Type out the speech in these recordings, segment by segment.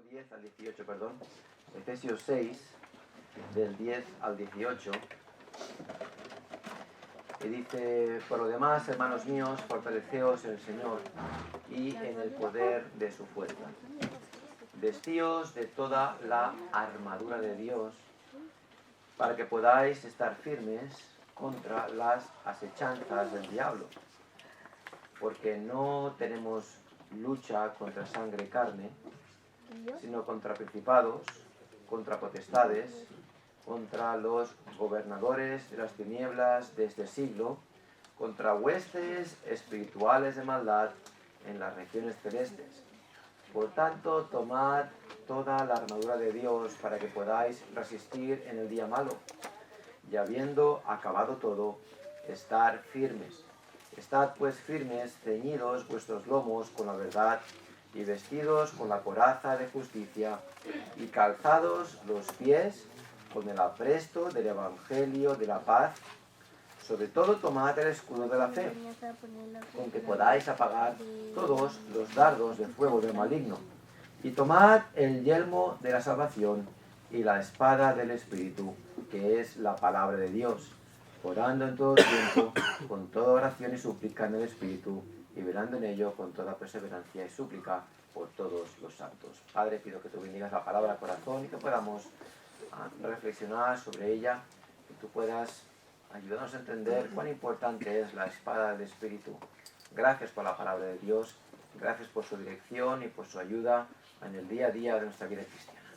10 al 18, perdón. Efesios 6, del 10 al 18. Y dice: por lo demás, hermanos míos, fortaleceos en el Señor y en el poder de su fuerza. Vestíos de toda la armadura de Dios, para que podáis estar firmes contra las asechanzas del diablo. Porque no tenemos lucha contra sangre y carne, sino contra principados, contra potestades, contra los gobernadores de las tinieblas de este siglo, contra huestes espirituales de maldad en las regiones celestes. Por tanto, tomad toda la armadura de Dios para que podáis resistir en el día malo, y habiendo acabado todo, estar firmes. Estad pues firmes, ceñidos vuestros lomos con la verdad, y vestidos con la coraza de justicia, y calzados los pies con el apresto del Evangelio de la paz. Sobre todo tomad el escudo de la fe, con que podáis apagar todos los dardos de fuego del maligno. Y tomad el yelmo de la salvación y la espada del Espíritu, que es la palabra de Dios, orando en todo tiempo, con toda oración y súplica en el Espíritu, y velando en ello con toda perseverancia y súplica por todos los santos. Padre, pido que tú bendigas la palabra al corazón y que podamos reflexionar sobre ella, que tú puedas ayudarnos a entender cuán importante es la espada del Espíritu. Gracias por la palabra de Dios, gracias por su dirección y por su ayuda en el día a día de nuestra vida cristiana.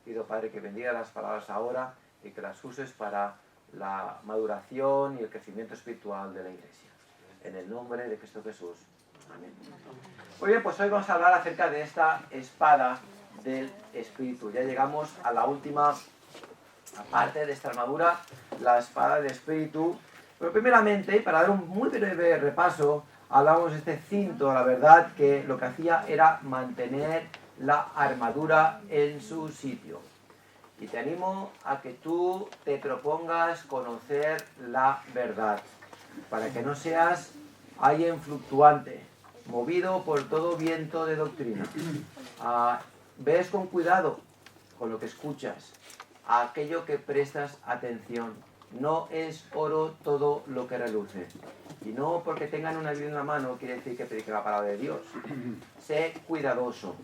Pido, Padre, que bendiga las palabras ahora y que las uses para la maduración y el crecimiento espiritual de la Iglesia. En el nombre de Cristo Jesús. Amén. Muy bien, pues hoy vamos a hablar acerca de esta espada del Espíritu. Ya llegamos a la última parte de esta armadura, la espada del Espíritu. Pero primeramente, para dar un muy breve repaso, hablamos de este cinto, la verdad, que lo que hacía era mantener la armadura en su sitio. Y te animo a que tú te propongas conocer la verdad, para que no seas alguien fluctuante, movido por todo viento de doctrina. Ves con cuidado con lo que escuchas, a aquello que prestas atención. No es oro todo lo que reluce. Y no porque tengan una Biblia en la mano quiere decir que predique la palabra de Dios. Sé cuidadoso.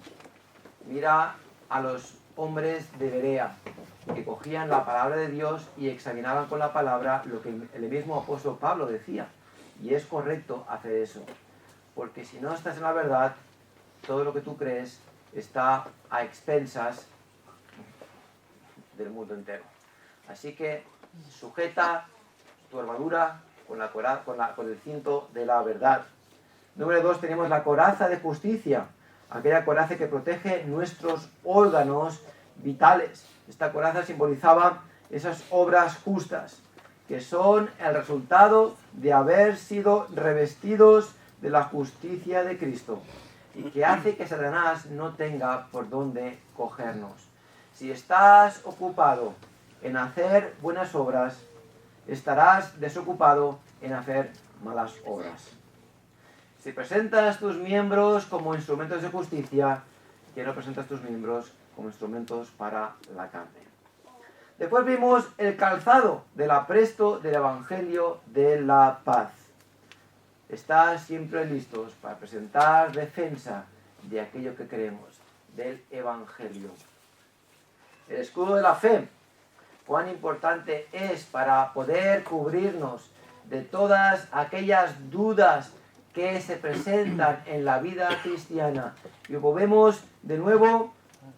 Mira a los hombres de Berea, que cogían la palabra de Dios y examinaban con la palabra lo que el mismo apóstol Pablo decía. Y es correcto hacer eso. Porque si no estás en la verdad, todo lo que tú crees está a expensas del mundo entero. Así que sujeta tu armadura con el cinto de la verdad. Número 2, tenemos la coraza de justicia, aquella coraza que protege nuestros órganos vitales. Esta coraza simbolizaba esas obras justas, que son el resultado de haber sido revestidos de la justicia de Cristo, y que hace que Satanás no tenga por dónde cogernos. Si estás ocupado en hacer buenas obras, estarás desocupado en hacer malas obras. Si presentas tus miembros como instrumentos de justicia, que no presentas tus miembros como instrumentos para la carne. Después vimos el calzado del apresto del Evangelio de la paz. Estar siempre listos para presentar defensa de aquello que creemos, del Evangelio. El escudo de la fe, cuán importante es para poder cubrirnos de todas aquellas dudas que se presentan en la vida cristiana. Y volvemos de nuevo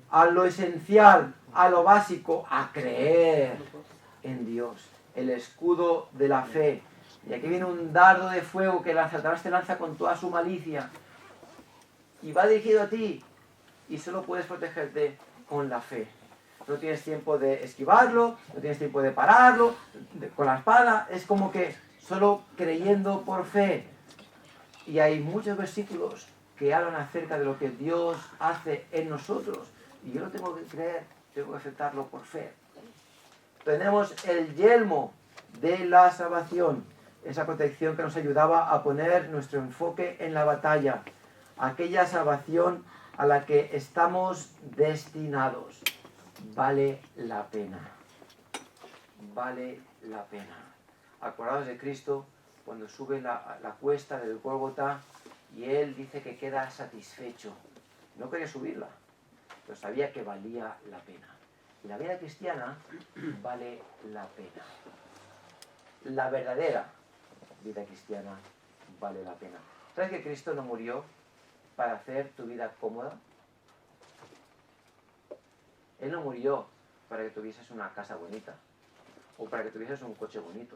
a lo esencial, a lo básico, a creer en Dios. El escudo de la fe. Y aquí viene un dardo de fuego que Satanás te lanza con toda su malicia. Y va dirigido a ti. Y solo puedes protegerte con la fe. No tienes tiempo de esquivarlo, no tienes tiempo de pararlo, con la espada. Es como que solo creyendo por fe. Y hay muchos versículos que hablan acerca de lo que Dios hace en nosotros. Y yo no tengo que creer, tengo que aceptarlo por fe. Tenemos el yelmo de la salvación, esa protección que nos ayudaba a poner nuestro enfoque en la batalla. Aquella salvación a la que estamos destinados. Vale la pena. Vale la pena. Acordaos de Cristo cuando sube la cuesta del Gólgota y Él dice que queda satisfecho. No quería subirla, pero sabía que valía la pena. Y la vida cristiana vale la pena. La verdadera vida cristiana vale la pena. ¿Sabes que Cristo no murió para hacer tu vida cómoda? Él no murió para que tuvieses una casa bonita o para que tuvieses un coche bonito.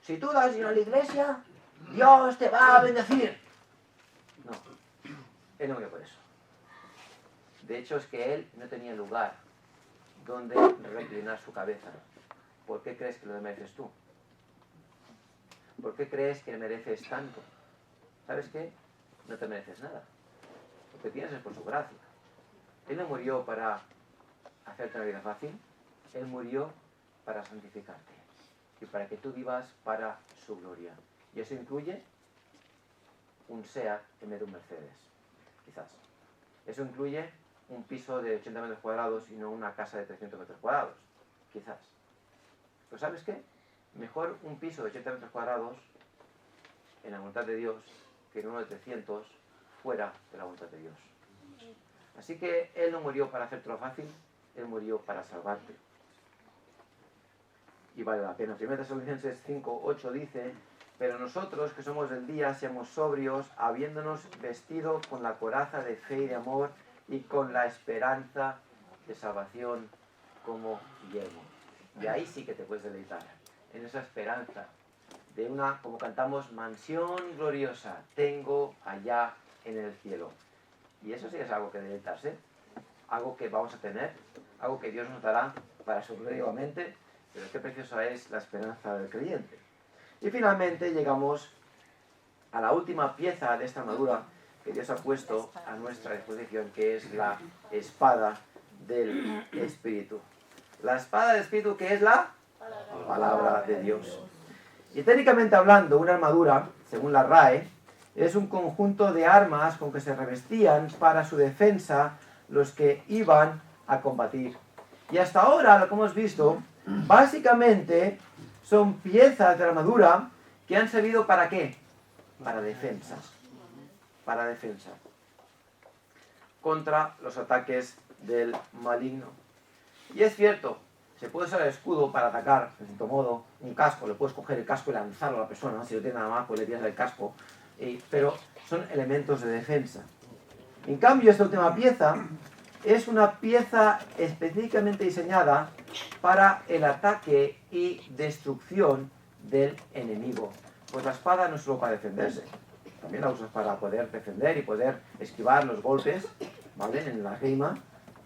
Si tú das dinero a la iglesia, Dios te va a bendecir. No, Él no murió por eso. De hecho, es que Él no tenía lugar donde reclinar su cabeza. ¿Por qué crees que lo mereces tú? ¿Por qué crees que mereces tanto? ¿Sabes qué? No te mereces nada. Lo que tienes es por su gracia. Él no murió para hacerte una vida fácil. Él murió para santificarte y para que tú vivas para su gloria. Y eso incluye un SEAT en vez de un Mercedes, quizás. Eso incluye un piso de 80 metros cuadrados y no una casa de 300 metros cuadrados, quizás. Pero ¿sabes qué? Mejor un piso de 80 metros cuadrados en la voluntad de Dios que en uno de 300 fuera de la voluntad de Dios. Así que Él no murió para hacértelo fácil, Él murió para salvarte. Y vale la pena. 1 Tesalonicenses 5:8 dice: pero nosotros que somos del día, seamos sobrios, habiéndonos vestido con la coraza de fe y de amor y con la esperanza de salvación como yelmo. Y ahí sí que te puedes deleitar, en esa esperanza de una, como cantamos, mansión gloriosa tengo allá en el cielo. Y eso sí es algo que deleitarse, algo que vamos a tener, algo que Dios nos dará para su gloria igualmente, pero qué preciosa es la esperanza del creyente. Y finalmente llegamos a la última pieza de esta armadura que Dios ha puesto a nuestra disposición, que es la espada del Espíritu. La espada del Espíritu, que es la palabra de Dios. Y técnicamente hablando, una armadura, según la RAE, es un conjunto de armas con que se revestían para su defensa los que iban a combatir. Y hasta ahora, lo que hemos visto, básicamente son piezas de armadura que han servido ¿para qué? Para defensas. Para defensa. Contra los ataques del maligno. Y es cierto, se puede usar el escudo para atacar, de cierto modo, un casco, le puedes coger el casco y lanzarlo a la persona, si no tiene nada más, pues le tiras el casco, pero son elementos de defensa. En cambio, esta última pieza es una pieza específicamente diseñada para el ataque y destrucción del enemigo. Pues la espada no es solo para defenderse, también la usas para poder defender y poder esquivar los golpes, ¿vale?, en la esgrima,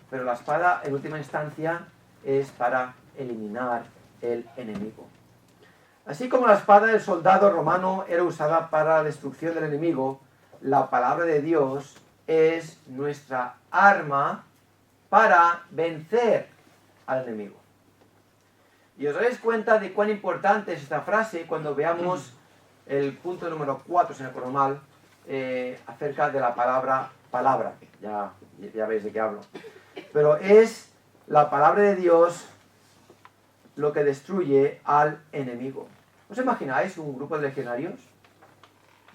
pero la espada en última instancia es para eliminar el enemigo. Así como la espada del soldado romano era usada para la destrucción del enemigo, la palabra de Dios es nuestra arma para vencer al enemigo. Y os daréis cuenta de cuán importante es esta frase cuando veamos el punto número 4, si no recuerdo mal, acerca de la palabra. Ya veis de qué hablo. Pero es la palabra de Dios lo que destruye al enemigo. ¿Os imagináis un grupo de legionarios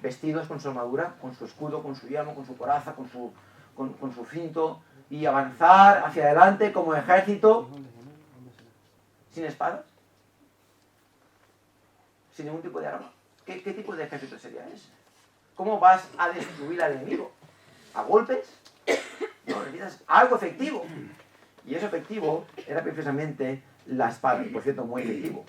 vestidos con su armadura, con su escudo, con su yelmo, con su coraza, con su cinto, y avanzar hacia adelante como ejército sin espadas? Sin ningún tipo de arma. ¿Qué tipo de ejército sería ese? ¿Cómo vas a destruir al enemigo? ¿A golpes? No, necesitas algo efectivo. Y eso efectivo era precisamente la espada. Y por cierto, muy efectivo.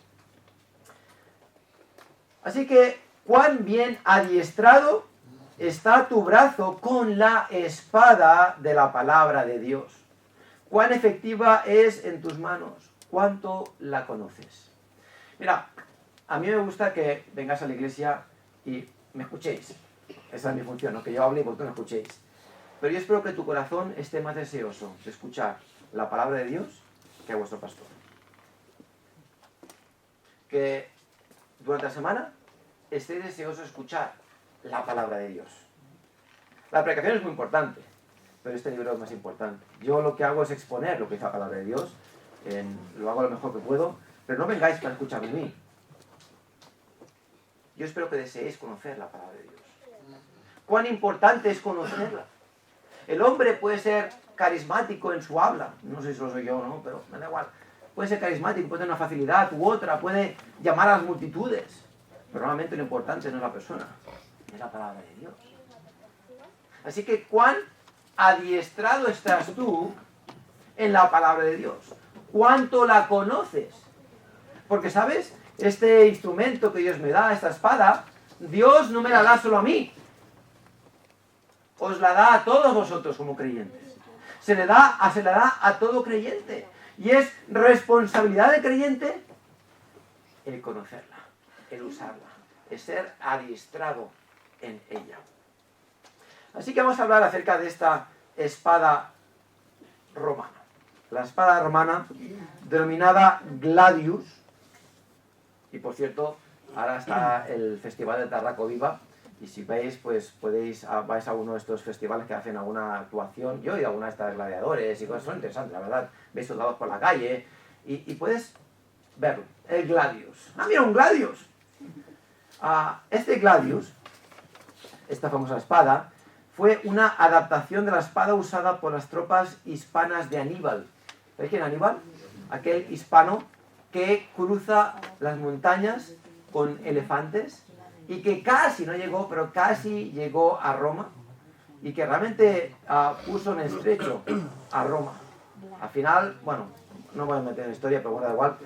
Así que, ¿cuán bien adiestrado está tu brazo con la espada de la palabra de Dios? ¿Cuán efectiva es en tus manos? ¿Cuánto la conoces? Mira, a mí me gusta que vengáis a la iglesia y me escuchéis. Esa es mi función, ¿no? Que yo hable y vosotros me escuchéis. Pero yo espero que tu corazón esté más deseoso de escuchar la palabra de Dios que a vuestro pastor. Que durante la semana estéis deseosos de escuchar la palabra de Dios. La predicación es muy importante, pero este libro es más importante. Yo lo que hago es exponer lo que dice la palabra de Dios, lo hago lo mejor que puedo, pero no vengáis para escucharme a mí. Yo espero que deseéis conocer la palabra de Dios. ¿Cuán importante es conocerla? El hombre puede ser carismático en su habla, no sé si lo soy yo o no, pero me da igual. Puede ser carismático, puede tener una facilidad u otra, puede llamar a las multitudes, pero realmente lo importante no es la persona, es la palabra de Dios. Así que cuán adiestrado estás tú en la palabra de Dios, cuánto la conoces, porque sabes, este instrumento que Dios me da, esta espada, Dios no me la da solo a mí, os la da a todos vosotros como creyentes. Se le da a todo creyente. Y es responsabilidad del creyente el conocerla, el usarla, el ser adiestrado en ella. Así que vamos a hablar acerca de esta espada romana. La espada romana, denominada Gladius, y por cierto, ahora está el Festival de Tarraco Viva, y si veis, pues vais a uno de estos festivales que hacen alguna actuación. Yo he ido a alguna de estas gladiadores y cosas, son interesantes, la verdad. Veis soldados por la calle y puedes verlo. El Gladius. ¡Ah, mira, un Gladius! Este Gladius, esta famosa espada, fue una adaptación de la espada usada por las tropas hispanas de Aníbal. ¿Sabéis quién es Aníbal? Aquel hispano que cruza las montañas con elefantes y que casi no llegó, pero casi llegó a Roma y que realmente puso en estrecho a Roma. Al final, bueno, no voy a meter en historia, pero bueno, da igual.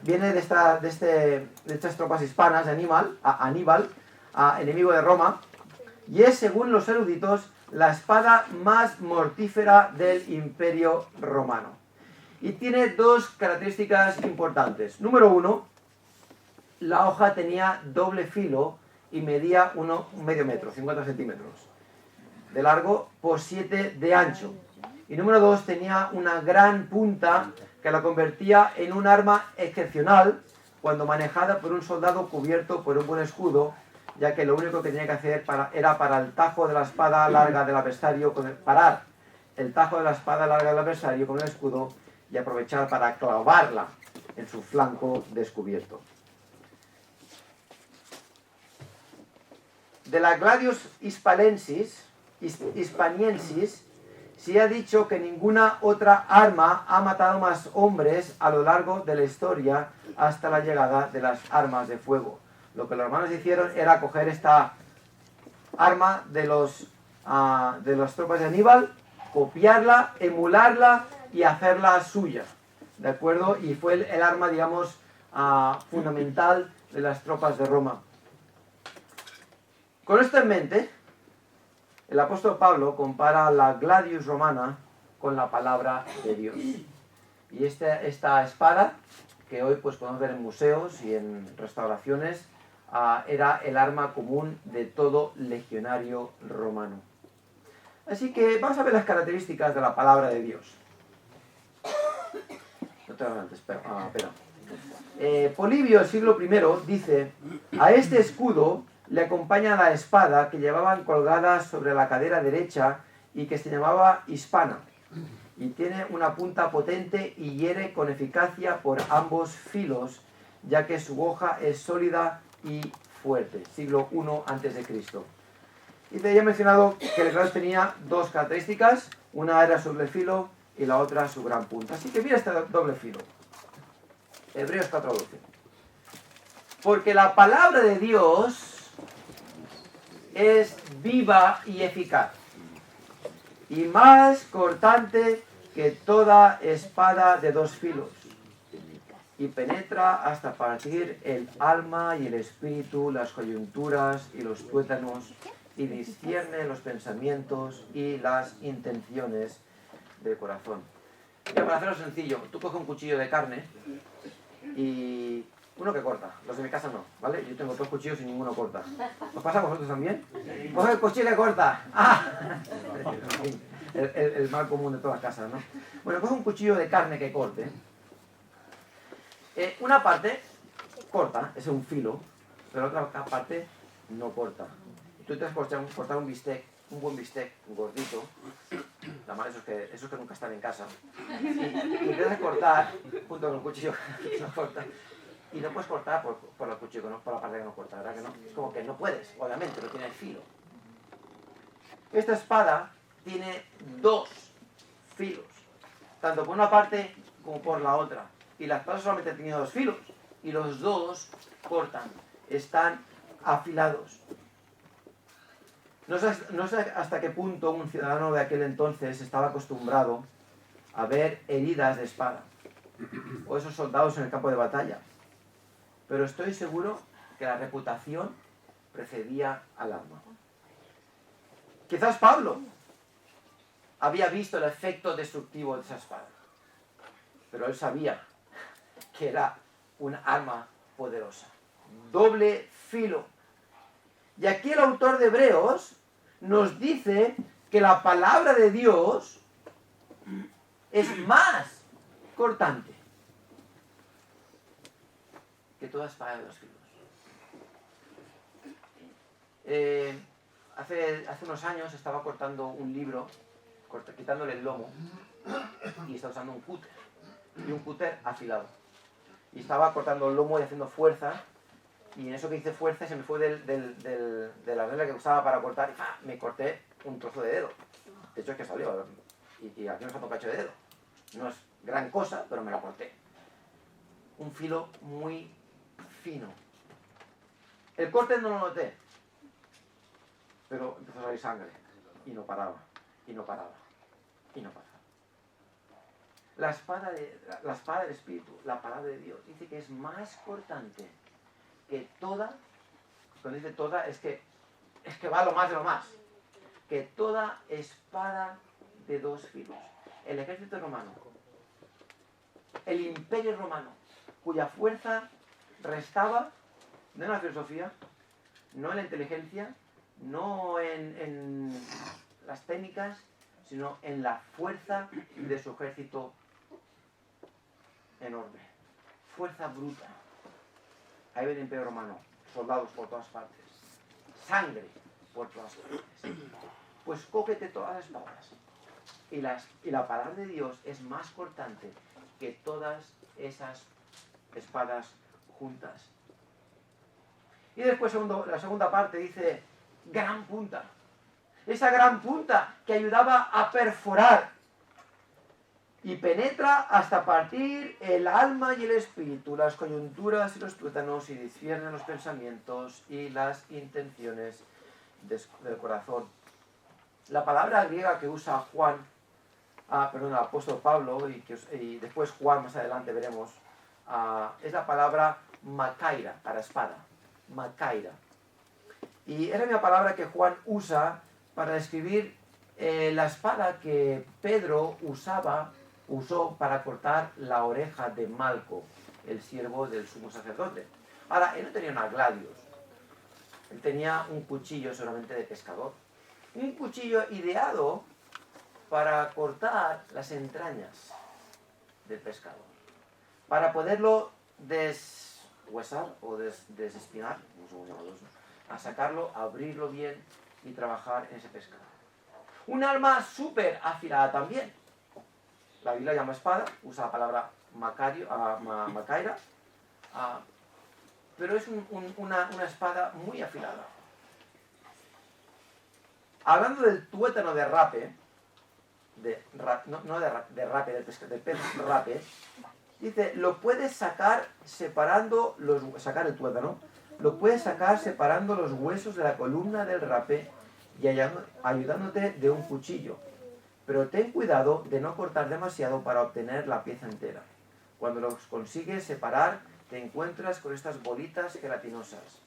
Viene de estas tropas hispanas de Aníbal, enemigo de Roma, y es, según los eruditos, la espada más mortífera del Imperio Romano. Y tiene dos características importantes. Número uno, la hoja tenía doble filo y medía medio metro, 50 centímetros de largo por 7 de ancho. Y número dos, tenía una gran punta que la convertía en un arma excepcional cuando manejada por un soldado cubierto por un buen escudo, ya que lo único que tenía que hacer era parar el tajo de la espada larga del adversario, parar el tajo de la espada larga del adversario con el escudo y aprovechar para clavarla en su flanco descubierto. De la Gladius hispaniensis se ha dicho que ninguna otra arma ha matado más hombres a lo largo de la historia hasta la llegada de las armas de fuego. Lo que los romanos hicieron era coger esta arma de las tropas de Aníbal, copiarla, emularla y hacerla suya, ¿de acuerdo? Y fue el arma, digamos, fundamental de las tropas de Roma. Con esto en mente, el apóstol Pablo compara la Gladius romana con la palabra de Dios. Y esta espada, que hoy pues podemos ver en museos y en restauraciones, era el arma común de todo legionario romano. Así que vamos a ver las características de la palabra de Dios. No te adelantes, espera. Polibio, el siglo I, dice: a este escudo le acompaña la espada que llevaban colgada sobre la cadera derecha y que se llamaba hispana, y tiene una punta potente y hiere con eficacia por ambos filos, ya que su hoja es sólida y fuerte. Siglo I a.C. Y te he mencionado que el Gladius tenía dos características: una era su doble filo y la otra su gran punta. Así que mira este doble filo. Hebreos 4:12. Porque la palabra de Dios es viva y eficaz, y más cortante que toda espada de dos filos, y penetra hasta partir el alma y el espíritu, las coyunturas y los tuétanos, y discierne los pensamientos y las intenciones del corazón. Y para hacerlo sencillo, tú coges un cuchillo de carne y uno que corta. Los de mi casa no, ¿vale? Yo tengo dos cuchillos y ninguno corta. ¿Os pasa a vosotros también? Coge el cuchillo que corta. El mal común de todas las casas, ¿no? Bueno, coge un cuchillo de carne que corte. Una parte corta, es un filo, pero la otra parte no corta. Tú te has cortado un bistec, un buen bistec gordito, esos que nunca están en casa. Y empiezas a cortar, junto con el cuchillo, y no puedes cortar por el cuchillo, por la parte que no corta, ¿verdad que no? Es como que no puedes, obviamente, no tiene el filo. Esta espada tiene 2 filos, tanto por una parte como por la otra. Y la espada solamente tenía 2 filos, y los 2 cortan, están afilados. No sé hasta qué punto un ciudadano de aquel entonces estaba acostumbrado a ver heridas de espada, o esos soldados en el campo de batalla. Pero estoy seguro que la reputación precedía al arma. Quizás Pablo había visto el efecto destructivo de esa espada, pero él sabía que era un arma poderosa. Doble filo. Y aquí el autor de Hebreos nos dice que la palabra de Dios es más cortante que toda espada de 2 filos. Hace unos años estaba cortando un libro, quitándole el lomo, y estaba usando un cúter, y un cúter afilado. Y estaba cortando el lomo y haciendo fuerza, y en eso que hice fuerza se me fue de la regla que usaba para cortar, y ¡fah! Me corté un trozo de dedo. De hecho es que salió, y aquí me falta un cacho de dedo. No es gran cosa, pero me lo corté. Un filo muy fino. El corte no lo noté, pero empezó a salir sangre, y no paraba, y no paraba, y no paraba. La espada del Espíritu, la palabra de Dios, dice que es más cortante que toda, cuando dice toda, es que va lo más de lo más, que toda espada de 2 filos. El ejército romano, el imperio romano, cuya fuerza restaba no en la filosofía, no en la inteligencia, no en las técnicas, sino en la fuerza de su ejército enorme. Fuerza bruta. Ahí ve el imperio romano, soldados por todas partes, sangre por todas partes. Pues cógete todas las espadas. Y la palabra de Dios es más cortante que todas esas espadas juntas. Y después la segunda parte dice, gran punta. Esa gran punta que ayudaba a perforar y penetra hasta partir el alma y el espíritu, las coyunturas y los tuétanos, y discierne los pensamientos y las intenciones del corazón. La palabra griega que usa el apóstol Pablo, y después Juan más adelante veremos, es la palabra makaira, para espada. Makaira. Y es la misma palabra que Juan usa para describir la espada que Pedro usó para cortar la oreja de Malco, el siervo del sumo sacerdote. Ahora, él no tenía una gladius, él tenía un cuchillo solamente de pescador. Un cuchillo ideado para cortar las entrañas del pescador, para poderlo deshuesar o desespinar, no sé cómo se llama eso, a sacarlo, abrirlo bien y trabajar en ese pescado. Un arma súper afilada también. La Biblia llama espada, usa la palabra makaira, pero es una espada muy afilada. Hablando del tuétano de rape, del pez rape, dice, lo puedes sacar sacar el tuétano, lo puedes sacar separando los huesos de la columna del rape y ayudándote de un cuchillo. Pero ten cuidado de no cortar demasiado para obtener la pieza entera. Cuando los consigues separar, te encuentras con estas bolitas gelatinosas.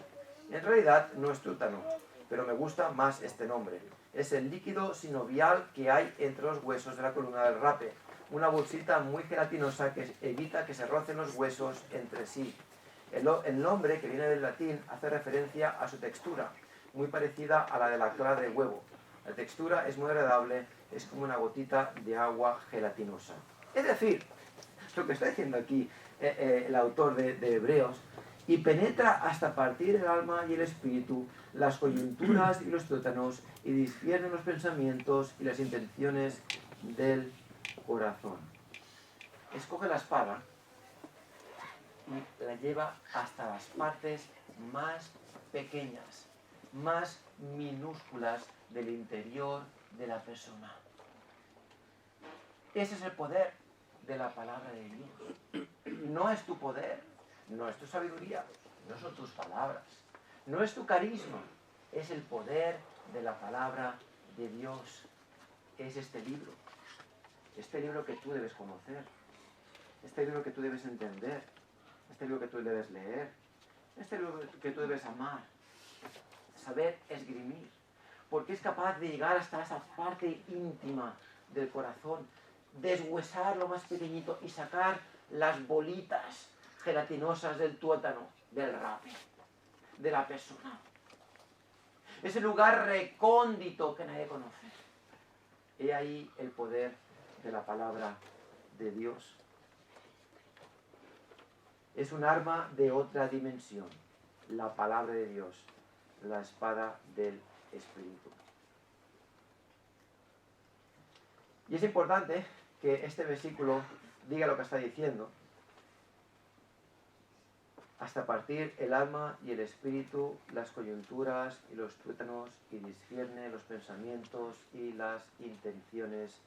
En realidad no es tuétano, pero me gusta más este nombre. Es el líquido sinovial que hay entre los huesos de la columna del rape. Una bolsita muy gelatinosa que evita que se rocen los huesos entre sí. El nombre, que viene del latín, hace referencia a su textura, muy parecida a la de la clara de huevo. La textura es muy agradable, es como una gotita de agua gelatinosa. Es decir, lo que está diciendo aquí el autor de Hebreos, y penetra hasta partir el alma y el espíritu, las coyunturas y los tuétanos, y discierne los pensamientos y las intenciones del corazón. Escoge la espada y la lleva hasta las partes más pequeñas, más minúsculas del interior de la persona. Ese es el poder de la palabra de Dios. No es tu poder, no es tu sabiduría, no son tus palabras, no es tu carisma, es el poder de la palabra de Dios. Es este libro que tú debes conocer, este libro que tú debes entender, este libro que tú debes leer, este libro que tú debes amar, saber esgrimir, porque es capaz de llegar hasta esa parte íntima del corazón, deshuesar lo más pequeñito y sacar las bolitas gelatinosas del tuétano, del rape, de la persona. Ese lugar recóndito que nadie conoce. He ahí el poder de la palabra de Dios. Es un arma de otra dimensión, la palabra de Dios, la espada del Espíritu. Y es importante que este versículo diga lo que está diciendo. Hasta partir el alma y el espíritu, las coyunturas y los tuétanos, y discierne los pensamientos y las intenciones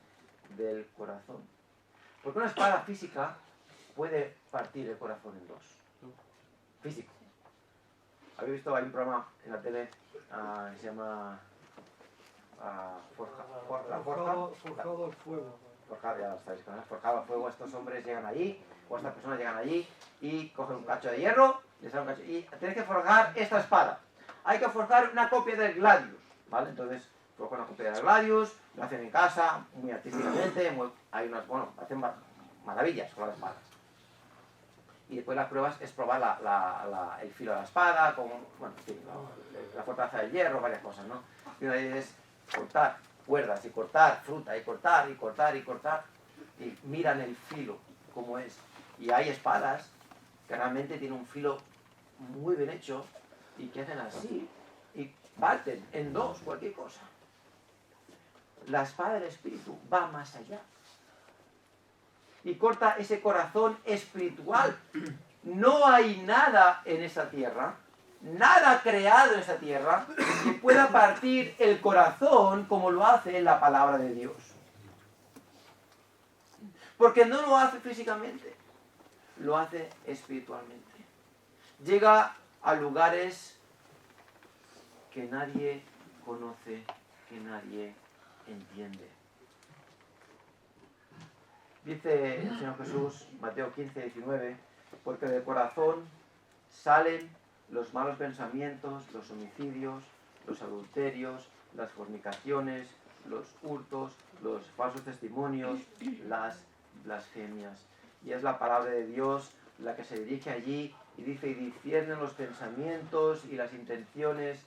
del corazón. Porque una espada física puede partir el corazón en dos. Físico. ¿Habéis visto? Hay un programa en la tele que se llama Forjado al fuego. Forjado, ya sabéis, forjado al fuego. Estos hombres llegan allí, o estas personas llegan allí y cogen un cacho de hierro, les dan un cacho, y tenéis que forjar esta espada. Hay que forjar una copia del Gladius, ¿vale? Entonces, forjan una copia del Gladius, lo hacen en casa, muy artísticamente, hay unas, bueno, hacen maravillas con las espadas. Y después las pruebas es probar el filo de la espada, con, bueno, en fin, la fortaleza del hierro, varias cosas, ¿no? Y una de ellas es cortar cuerdas y cortar fruta y cortar y cortar y cortar. Y miran el filo, cómo es. Y hay espadas que realmente tienen un filo muy bien hecho y que hacen así y parten en dos cualquier cosa. La espada del Espíritu va más allá y corta ese corazón espiritual. No hay nada en esa tierra, nada creado en esa tierra que pueda partir el corazón como lo hace la palabra de Dios. Porque no lo hace físicamente, lo hace espiritualmente. Llega a lugares que nadie conoce, que nadie entiende. Dice el Señor Jesús, Mateo 15, 19, porque del corazón salen los malos pensamientos, los homicidios, los adulterios, las fornicaciones, los hurtos, los falsos testimonios, las blasfemias. Y es la palabra de Dios la que se dirige allí y dice, y disciernen los pensamientos y las intenciones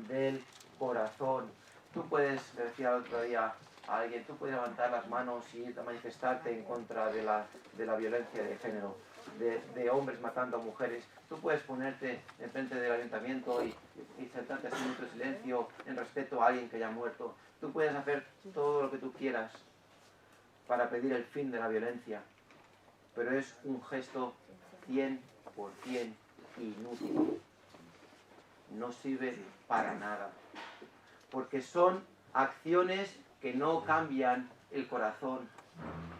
del corazón. Tú puedes, le decía el otro día a alguien, tú puedes levantar las manos y ir a manifestarte en contra de la violencia de género, de hombres matando a mujeres. Tú puedes ponerte enfrente del ayuntamiento y sentarte así en otro silencio en respeto a alguien que haya muerto. Tú puedes hacer todo lo que tú quieras para pedir el fin de la violencia, pero es un gesto 100% inútil. No sirve para nada, porque son acciones que no cambian el corazón.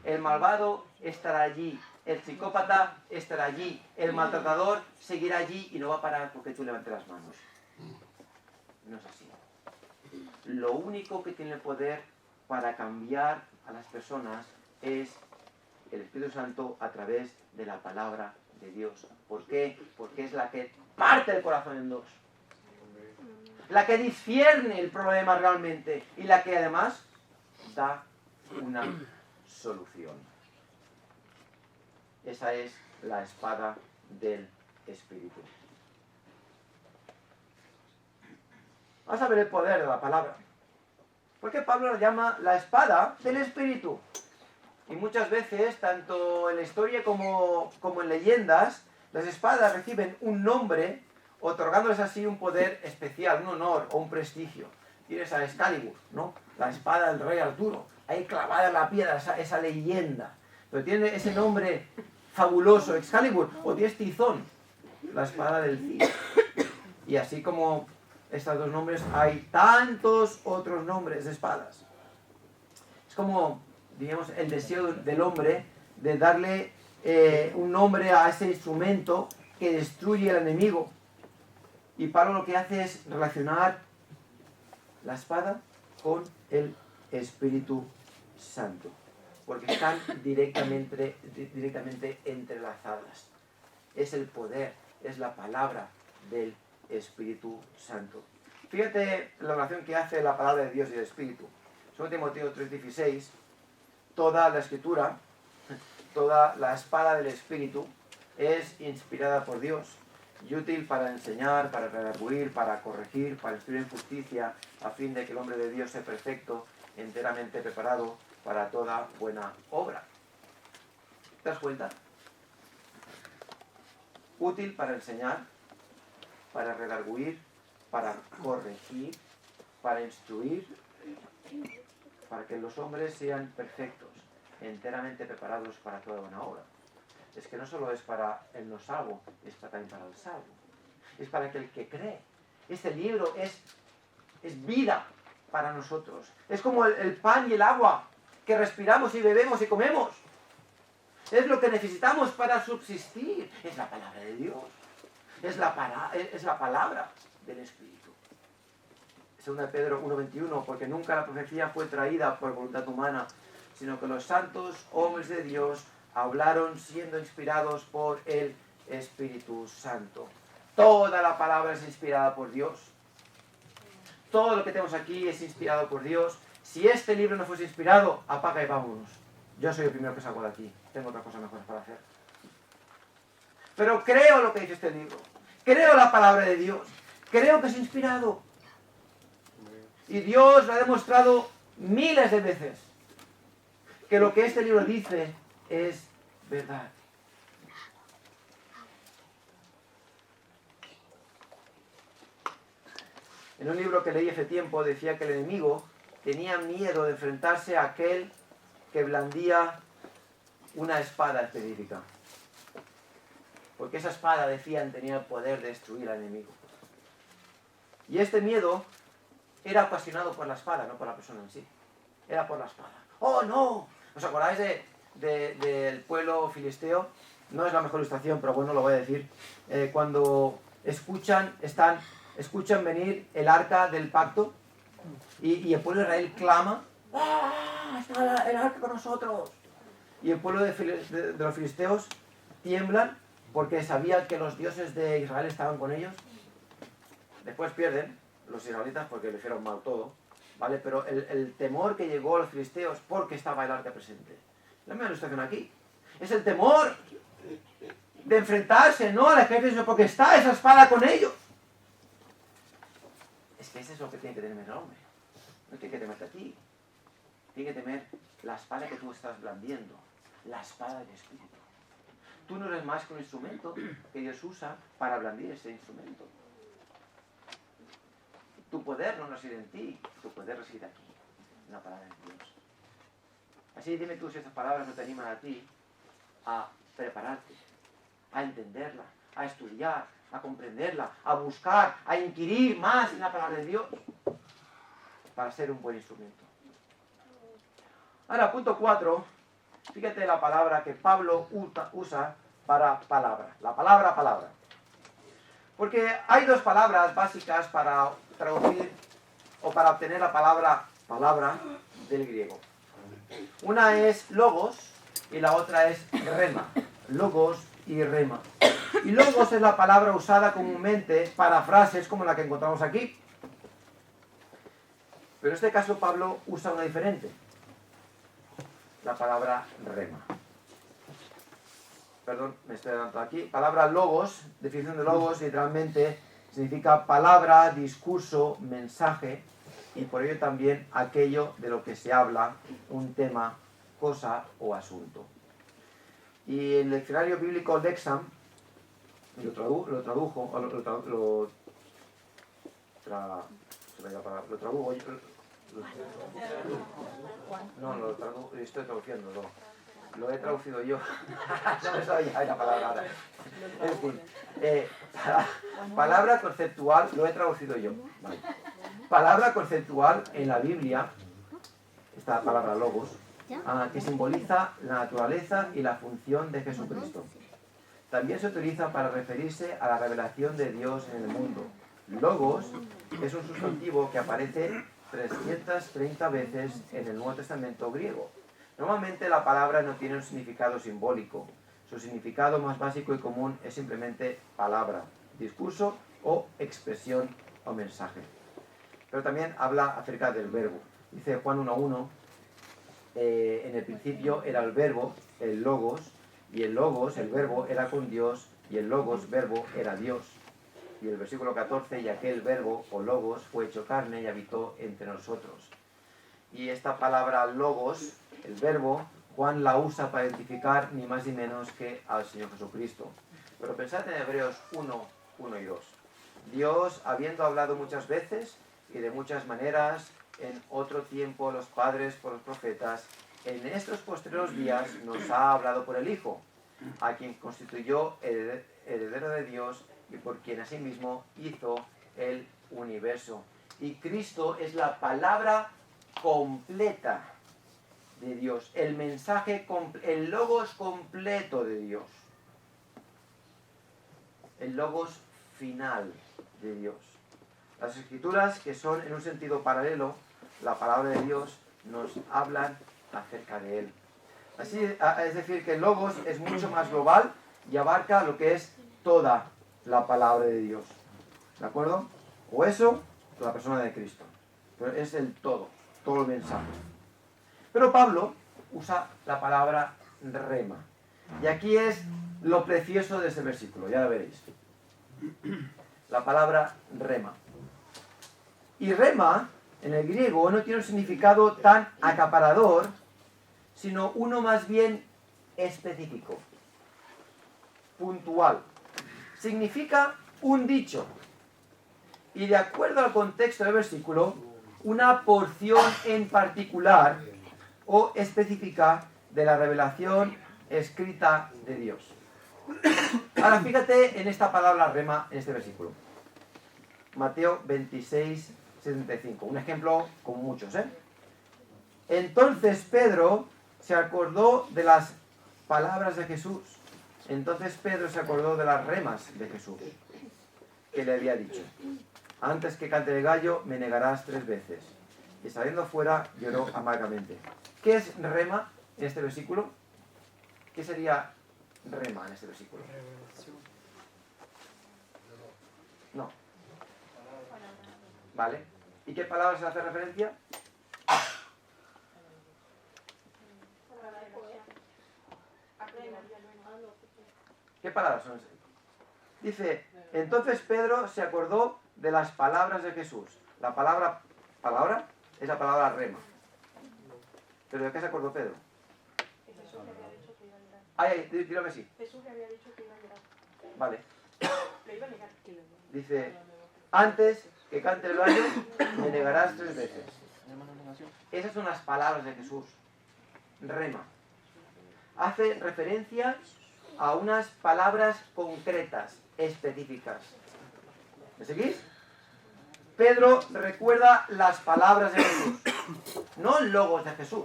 El malvado estará allí, el psicópata estará allí, el maltratador seguirá allí y no va a parar porque tú levantes las manos. No es así. Lo único que tiene el poder para cambiar a las personas es el Espíritu Santo a través de la palabra de Dios. ¿Por qué? Porque es la que parte el corazón en dos. La que discierne el problema realmente y la que además da una solución. Esa es la espada del Espíritu. Vamos a ver el poder de la palabra. ¿Por qué Pablo la llama la espada del Espíritu? Y muchas veces, tanto en la historia como en leyendas, las espadas reciben un nombre, otorgándoles así un poder especial, un honor o un prestigio. Tienes a Excalibur, ¿no? La espada del rey Arturo, ahí clavada en la piedra, esa leyenda. Pero tiene ese nombre fabuloso, Excalibur, o tienes Tizón, la espada del Cid. Y así como estos dos nombres, hay tantos otros nombres de espadas. Es como, digamos, el deseo del hombre de darle un nombre a ese instrumento que destruye al enemigo. Y Pablo lo que hace es relacionar la espada con el Espíritu Santo, porque están directamente entrelazadas. Es el poder, es la palabra del Espíritu Santo. Fíjate la relación que hace la palabra de Dios y el Espíritu. 2 Timoteo 3:16, toda la Escritura, toda la espada del Espíritu es inspirada por Dios y útil para enseñar, para redarguir, para corregir, para instruir en justicia, a fin de que el hombre de Dios sea perfecto, enteramente preparado para toda buena obra. ¿Te das cuenta? Útil para enseñar, para redarguir, para corregir, para instruir, para que los hombres sean perfectos, enteramente preparados para toda buena obra. Es que no solo es para el no salvo, es también para el salvo. Es para aquel que cree. Este libro es vida para nosotros. Es como el pan y el agua que respiramos y bebemos y comemos. Es lo que necesitamos para subsistir. Es la palabra de Dios. Es la palabra del Espíritu. 2 Pedro 1:21, porque nunca la profecía fue traída por voluntad humana, sino que los santos hombres de Dios hablaron siendo inspirados por el Espíritu Santo. Toda la palabra es inspirada por Dios. Todo lo que tenemos aquí es inspirado por Dios. Si este libro no fuese inspirado, apaga y vámonos. Yo soy el primero que salgo de aquí. Tengo otras cosas mejores para hacer. Pero creo lo que dice este libro. Creo la palabra de Dios. Creo que es inspirado. Y Dios lo ha demostrado miles de veces. Que lo que este libro dice es verdad. En un libro que leí hace tiempo decía que el enemigo tenía miedo de enfrentarse a aquel que blandía una espada específica. Porque esa espada, decían, tenía el poder de destruir al enemigo. Y este miedo era ocasionado por la espada, no por la persona en sí. Era por la espada. ¡Oh, no! ¿Os acordáis del pueblo filisteo? No es la mejor ilustración, pero bueno, lo voy a decir. Cuando escuchan venir el arca del pacto y el pueblo de Israel clama: ¡ah! ¡Está el arca con nosotros! Y el pueblo de los filisteos tiemblan porque sabían que los dioses de Israel estaban con ellos. Después pierden los israelitas porque le hicieron mal todo, ¿vale? Pero el temor que llegó a los filisteos porque estaba el arca presente. La misma ilustración aquí. Es el temor de enfrentarse no al ejército, sino porque está esa espada con ellos. Es que eso es lo que tiene que temer el hombre. No tiene que temerte a ti. Tiene que temer la espada que tú estás blandiendo. La espada del Espíritu. Tú no eres más que un instrumento que Dios usa para blandir ese instrumento. Tu poder no reside en ti, tu poder reside aquí, en la palabra de Dios. Así dime tú si estas palabras no te animan a ti a prepararte, a entenderla, a estudiar, a comprenderla, a buscar, a inquirir más en la palabra de Dios para ser un buen instrumento. Ahora, punto 4, fíjate la palabra que Pablo usa para palabra, la palabra. Porque hay dos palabras básicas para traducir o para obtener la palabra del griego. Una es logos y la otra es rema. Logos y rema. Y logos es la palabra usada comúnmente para frases como la que encontramos aquí. Pero en este caso Pablo usa una diferente. La palabra rema. Perdón, me estoy adelantando aquí. Palabra logos, definición de logos, literalmente significa palabra, discurso, mensaje, y por ello también aquello de lo que se habla, un tema, cosa o asunto. Y el diccionario bíblico Lexham lo se me da la palabra, lo tradujo yo. No, estoy traduciendo, lo he traducido yo. No me sabía la palabra ahora. En fin, palabra conceptual, lo he traducido yo. Vale. Palabra conceptual en la Biblia, esta palabra logos, que simboliza la naturaleza y la función de Jesucristo. También se utiliza para referirse a la revelación de Dios en el mundo. Logos es un sustantivo que aparece 330 veces en el Nuevo Testamento griego. Normalmente la palabra no tiene un significado simbólico. Su significado más básico y común es simplemente palabra, discurso o expresión o mensaje. Pero también habla acerca del verbo. Dice Juan 1:1, en el principio era el verbo, el logos, y el logos, el verbo, era con Dios, y el logos, verbo, era Dios. Y el versículo 14, y aquel verbo o logos fue hecho carne y habitó entre nosotros. Y esta palabra logos, el verbo, Juan la usa para identificar ni más ni menos que al Señor Jesucristo. Pero pensad en Hebreos 1:1 y 2. Dios, habiendo hablado muchas veces y de muchas maneras, en otro tiempo los padres por los profetas, en estos posteriores días nos ha hablado por el Hijo, a quien constituyó heredero de Dios y por quien asimismo hizo el universo. Y Cristo es la palabra completa de Dios, el mensaje, el logos completo de Dios, el logos final de Dios. Las escrituras, que son en un sentido paralelo, la palabra de Dios, nos hablan acerca de él. Así, es decir, que el logos es mucho más global y abarca lo que es toda la palabra de Dios. ¿De acuerdo? O eso, la persona de Cristo. Pero es el todo el mensaje. Pero Pablo usa la palabra rema. Y aquí es lo precioso de este versículo, ya lo veréis. La palabra rema. Y rema, en el griego, no tiene un significado tan acaparador, sino uno más bien específico, puntual. Significa un dicho. Y de acuerdo al contexto del versículo, una porción en particular o específica de la revelación escrita de Dios. Ahora fíjate en esta palabra rema en este versículo. Mateo 26:75. Un ejemplo con muchos, Entonces Pedro se acordó de las palabras de Jesús. Entonces Pedro se acordó de las remas de Jesús, que le había dicho: antes que cante el gallo, me negarás 3 veces. Y saliendo fuera, lloró amargamente. ¿Qué es rema en este versículo? ¿Qué sería rema en este versículo? No. ¿Vale? ¿Y qué palabra se hace referencia? ¿Qué palabras son esas? Dice, entonces Pedro se acordó de las palabras de Jesús. La palabra es la palabra rema. ¿Pero de qué se acordó Pedro? Dilo que sí. Jesús le había dicho que iba a llorar. Vale. Le iba a negar. Dice, antes que cante el gallo, me negarás 3 veces. Esas son las palabras de Jesús. Rema. Hace referencia a unas palabras concretas, específicas. ¿Me seguís? Pedro recuerda las palabras de Jesús, no el logos de Jesús.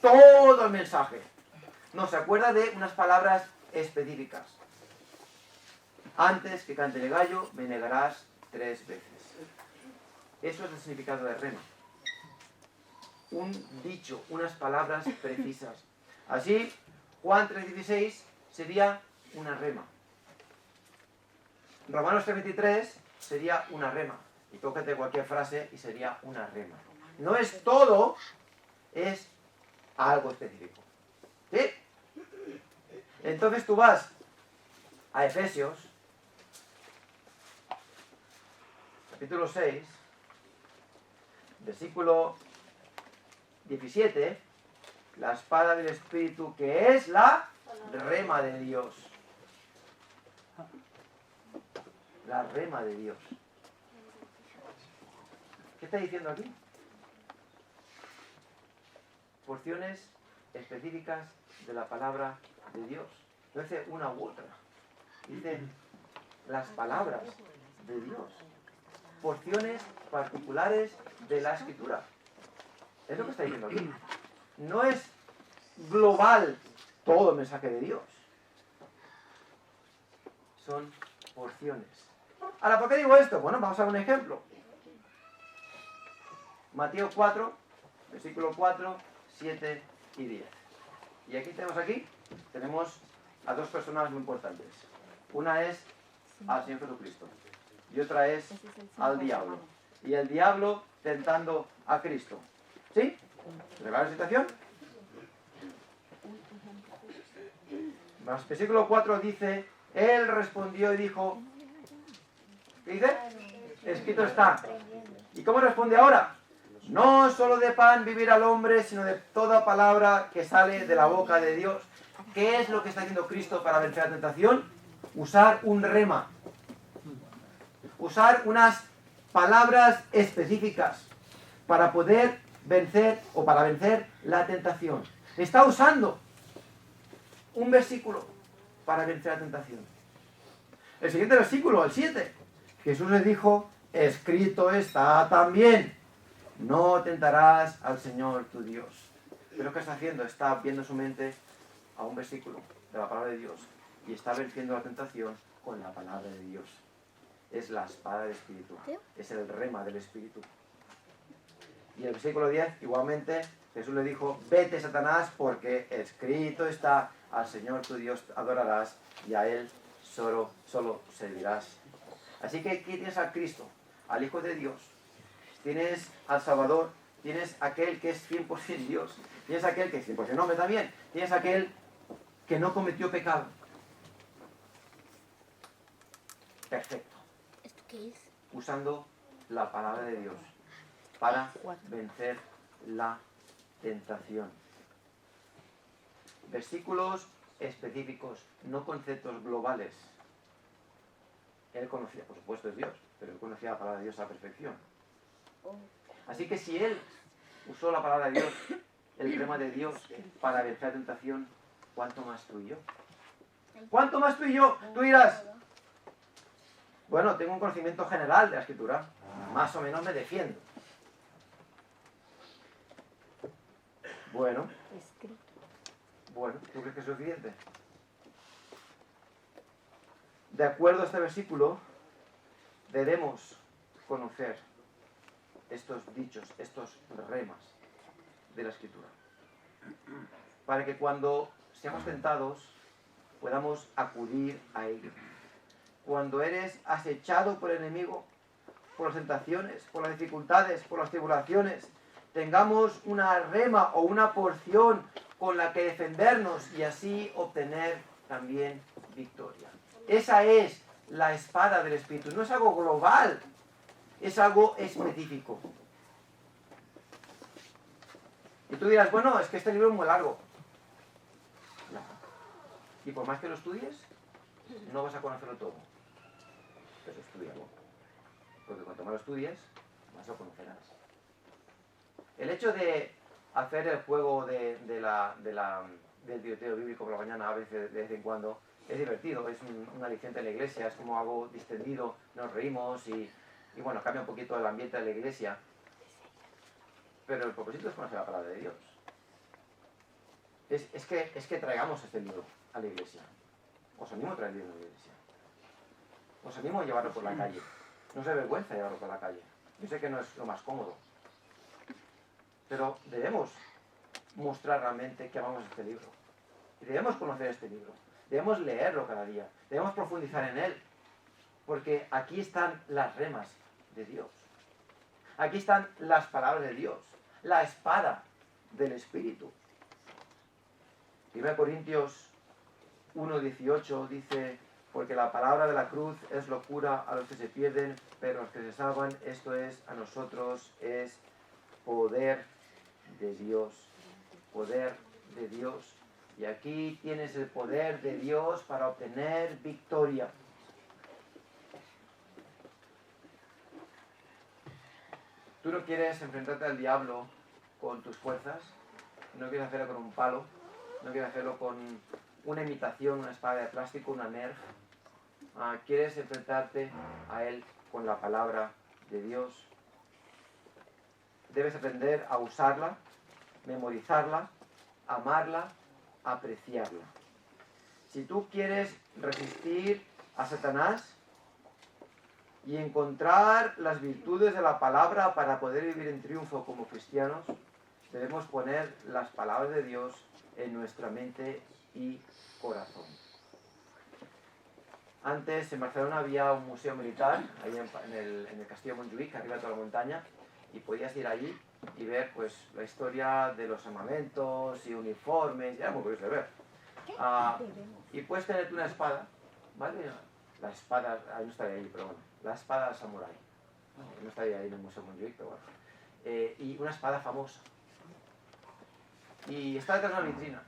Todo el mensaje. No, se acuerda de unas palabras específicas. Antes que cante el gallo, me negarás 3 veces. Eso es el significado de rema. Un dicho, unas palabras precisas. Así, Juan 3:16 sería una rema. Romanos 3:23 sería una rema. Y tócate cualquier frase y sería una rema. No es todo, es algo específico. ¿Sí? Entonces tú vas a Efesios, capítulo 6, versículo 17, la espada del Espíritu, que es la rema de Dios. La rema de Dios. está diciendo aquí? Porciones específicas de la palabra de Dios. No dice una u otra. Dice las palabras de Dios. Porciones particulares de la Escritura. Es lo que está diciendo aquí. No es global todo el mensaje de Dios. Son porciones. Ahora, ¿por qué digo esto? Bueno, vamos a ver un ejemplo. Mateo 4, versículo 4, 7 y 10. Y aquí tenemos a dos personas muy importantes. Una es al Señor Jesucristo y otra es al diablo. Y el diablo tentando a Cristo. ¿Sí? ¿Se va la situación? Versículo 4 dice, él respondió y dijo, ¿qué dice? Escrito está. ¿Y cómo responde ahora? No solo de pan vivirá el hombre, sino de toda palabra que sale de la boca de Dios. ¿Qué es lo que está haciendo Cristo para vencer la tentación? Usar un rema. Usar unas palabras específicas para poder vencer o para vencer la tentación. Está usando un versículo para vencer la tentación. El siguiente versículo, el 7. Jesús les dijo, escrito está también, no tentarás al Señor tu Dios. Pero ¿qué está haciendo? Está viendo su mente a un versículo de la palabra de Dios y está venciendo la tentación con la palabra de Dios. Es la espada del Espíritu, es el rema del Espíritu. Y el versículo 10, igualmente, Jesús le dijo, vete Satanás, porque escrito está, al Señor tu Dios adorarás y a Él solo servirás. Así que aquí tienes a Cristo, al Hijo de Dios, tienes al Salvador, tienes aquel que es 100% Dios, tienes aquel que es 100% hombre también, tienes aquel que no cometió pecado. Perfecto. ¿Esto qué es? Usando la palabra de Dios para vencer la tentación. Versículos específicos, no conceptos globales. Él conocía, por supuesto es Dios, pero él conocía la palabra de Dios a la perfección. Así que si él usó la palabra de Dios, el rema de Dios, para vencer la tentación, ¿cuánto más tú y yo? ¿Cuánto más tú y yo? Tú dirás, bueno, tengo un conocimiento general de la Escritura, más o menos me defiendo. Bueno, ¿tú crees que es suficiente? De acuerdo a este versículo, debemos conocer estos dichos, estos remas de la Escritura, para que cuando seamos tentados podamos acudir a ello. Cuando eres acechado por el enemigo, por las tentaciones, por las dificultades, por las tribulaciones, tengamos una rema o una porción con la que defendernos y así obtener también victoria. Esa es la espada del Espíritu. No es algo global, es algo específico. Y tú dirás, bueno, es que este libro es muy largo. No. Y por más que lo estudies, no vas a conocerlo todo. Pero estudialo. Porque cuanto más lo estudies, más lo conocerás. El hecho de hacer el juego del tiroteo bíblico por la mañana a veces, de vez en cuando, es divertido, es un aliciente en la iglesia, es como algo distendido, nos reímos y bueno, cambia un poquito el ambiente de la iglesia. Pero el propósito es conocer la palabra de Dios. Es que traigamos este libro a la iglesia. Os animo a traer el libro a la iglesia. Os animo a llevarlo por la calle. No se vergüenza llevarlo por la calle. Yo sé que no es lo más cómodo. Pero debemos mostrar realmente que amamos este libro. Y debemos conocer este libro. Debemos leerlo cada día. Debemos profundizar en él. Porque aquí están las remas de Dios. Aquí están las palabras de Dios. La espada del Espíritu. 1 Corintios 1:18 dice, porque la palabra de la cruz es locura a los que se pierden, pero a los que se salvan, esto es, a nosotros es poder de Dios. Poder de Dios. Y aquí tienes el poder de Dios para obtener victoria. Tú no quieres enfrentarte al diablo con tus fuerzas, no quieres hacerlo con un palo, no quieres hacerlo con una imitación, una espada de plástico, una Nerf. Quieres enfrentarte a él con la palabra de Dios. Debes aprender a usarla, memorizarla, amarla, apreciarla. Si tú quieres resistir a Satanás y encontrar las virtudes de la palabra para poder vivir en triunfo como cristianos, debemos poner las palabras de Dios en nuestra mente y corazón. Antes en Barcelona había un museo militar, ahí en el castillo Montjuïc, arriba de toda la montaña, y podías ir allí y ver pues la historia de los armamentos y uniformes, y era muy curioso de ver. Y puedes tener una espada, ¿vale? La espada, ahí no estaría ahí, pero bueno, la espada samurái. No estaría ahí en el museo Montjuïc, pero bueno. Y una espada famosa. Y está detrás de una vitrina.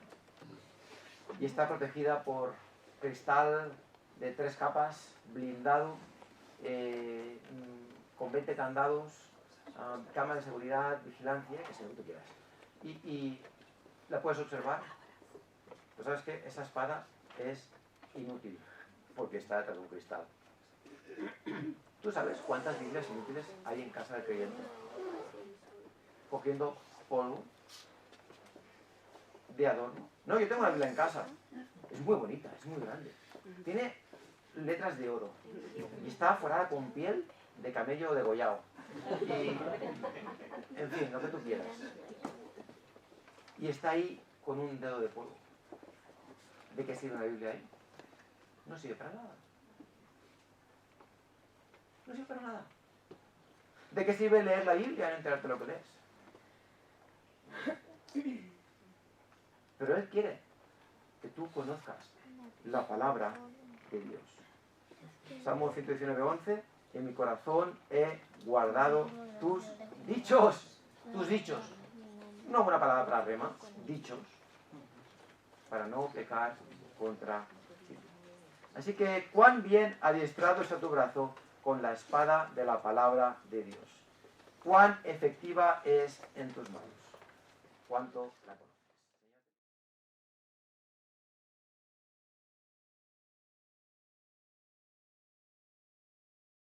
Y está protegida por cristal de 3 capas, blindado, con 20 candados, cámaras de seguridad, vigilancia, que sea lo que tú quieras. Y la puedes observar. Pues sabes que esa espada es inútil, porque está detrás de un cristal. ¿Tú sabes cuántas Biblias inútiles hay en casa del creyente? Cogiendo polvo de adorno. No, yo tengo una Biblia en casa. Es muy bonita, es muy grande. Tiene letras de oro. Y está forrada con piel de camello degollado. Y, en fin, lo que tú quieras. Y está ahí con un dedo de polvo. ¿De qué sirve una Biblia ahí? No sirve para nada. No sirve para nada. ¿De qué sirve leer la Biblia y no enterarte de lo que lees? Pero Él quiere que tú conozcas la palabra de Dios. Salmo 119:11, en mi corazón he guardado tus dichos. Tus dichos. No una palabra para rema, dichos. Para no pecar contra ti. Así que, cuán bien adiestrado está tu brazo con la espada de la palabra de Dios. Cuán efectiva es en tus manos. Cuánto la conoces.